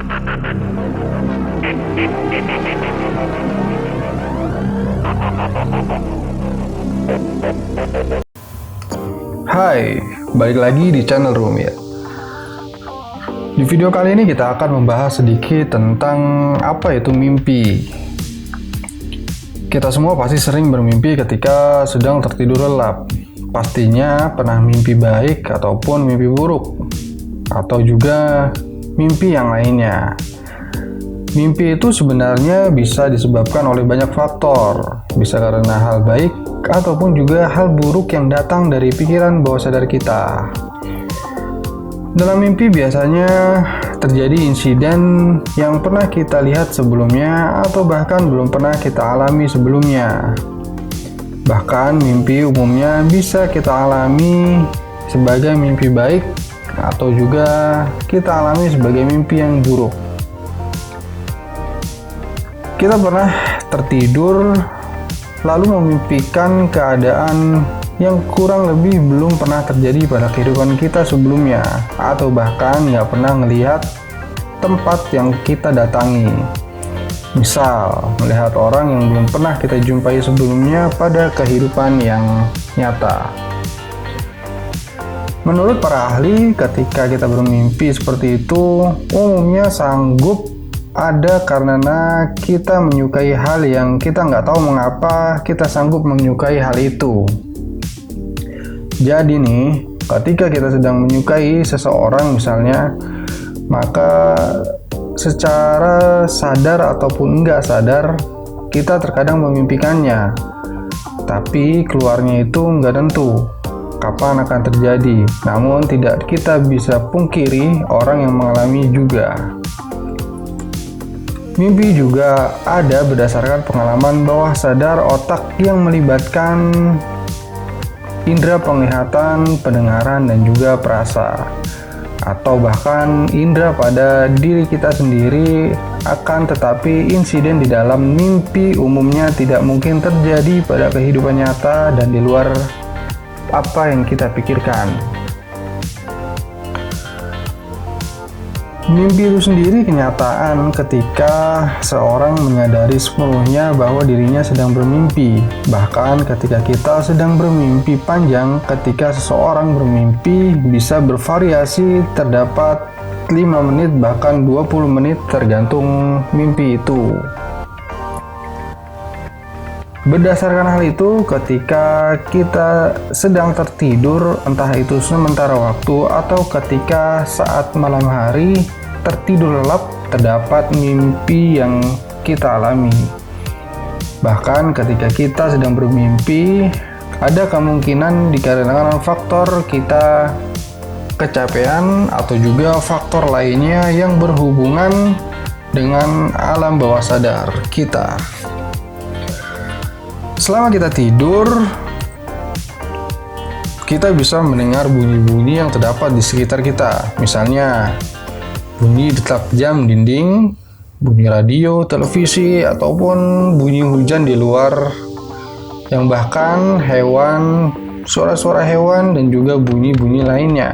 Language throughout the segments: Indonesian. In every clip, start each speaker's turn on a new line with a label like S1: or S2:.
S1: Hai, balik lagi di channel Rumit. Di video kali ini kita akan membahas sedikit tentang apa itu mimpi. Kita semua pasti sering bermimpi ketika sedang tertidur lelap. Pastinya pernah mimpi baik ataupun mimpi buruk, atau juga mimpi yang lainnya. Mimpi itu sebenarnya bisa disebabkan oleh banyak faktor, bisa karena hal baik ataupun juga hal buruk yang datang dari pikiran bawah sadar kita. Dalam mimpi biasanya terjadi insiden yang pernah kita lihat sebelumnya atau bahkan belum pernah kita alami sebelumnya. Bahkan mimpi umumnya bisa kita alami sebagai mimpi baik atau juga kita alami sebagai mimpi yang buruk. Kita pernah tertidur lalu memimpikan keadaan yang kurang lebih belum pernah terjadi pada kehidupan kita sebelumnya, atau bahkan nggak pernah ngelihat tempat yang kita datangi. Misal, melihat orang yang belum pernah kita jumpai sebelumnya pada kehidupan yang nyata. Menurut para ahli, ketika kita bermimpi seperti itu, umumnya sanggup ada karena kita menyukai hal yang kita nggak tahu mengapa kita sanggup menyukai hal itu. Jadi nih, ketika kita sedang menyukai seseorang misalnya, maka secara sadar ataupun nggak sadar, kita terkadang memimpikannya. Tapi keluarnya itu nggak tentu kapan akan terjadi. Namun tidak kita bisa pungkiri orang yang mengalami juga. Mimpi juga ada berdasarkan pengalaman bawah sadar otak yang melibatkan indera penglihatan, pendengaran, dan juga perasa, atau bahkan indera pada diri kita sendiri. Akan tetapi insiden di dalam mimpi umumnya tidak mungkin terjadi pada kehidupan nyata dan di luar apa yang kita pikirkan. Mimpi itu sendiri kenyataan ketika seorang menyadari sepenuhnya bahwa dirinya sedang bermimpi. Bahkan ketika kita sedang bermimpi panjang, ketika seseorang bermimpi bisa bervariasi, terdapat 5 menit bahkan 20 menit tergantung mimpi itu. Berdasarkan hal itu, ketika kita sedang tertidur, entah itu sementara waktu atau ketika saat malam hari tertidur lelap, terdapat mimpi yang kita alami. Bahkan ketika kita sedang bermimpi, ada kemungkinan dikarenakan faktor kita kecapean atau juga faktor lainnya yang berhubungan dengan alam bawah sadar kita. Selama kita tidur, kita bisa mendengar bunyi-bunyi yang terdapat di sekitar kita. Misalnya, bunyi detak jam dinding, bunyi radio, televisi, ataupun bunyi hujan di luar, yang bahkan hewan, suara-suara hewan, dan juga bunyi-bunyi lainnya.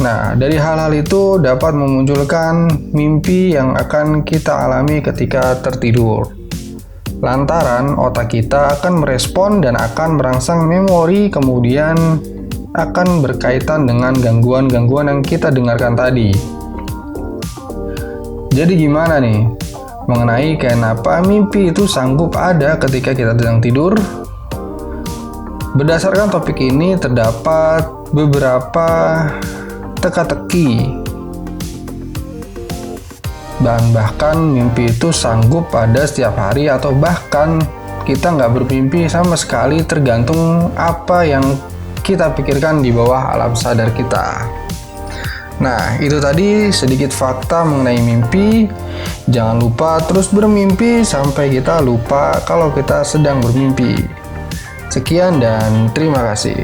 S1: Nah, dari hal-hal itu dapat memunculkan mimpi yang akan kita alami ketika tertidur. Lantaran otak kita akan merespon dan akan merangsang memori, kemudian akan berkaitan dengan gangguan-gangguan yang kita dengarkan tadi. Jadi gimana nih mengenai kenapa mimpi itu sanggup ada ketika kita sedang tidur? Berdasarkan topik ini terdapat beberapa teka-teki, dan bahkan mimpi itu sanggup pada setiap hari atau bahkan kita nggak bermimpi sama sekali, tergantung apa yang kita pikirkan di bawah alam sadar kita. Nah, itu tadi sedikit fakta mengenai mimpi. Jangan lupa terus bermimpi sampai kita lupa kalau kita sedang bermimpi. Sekian dan terima kasih.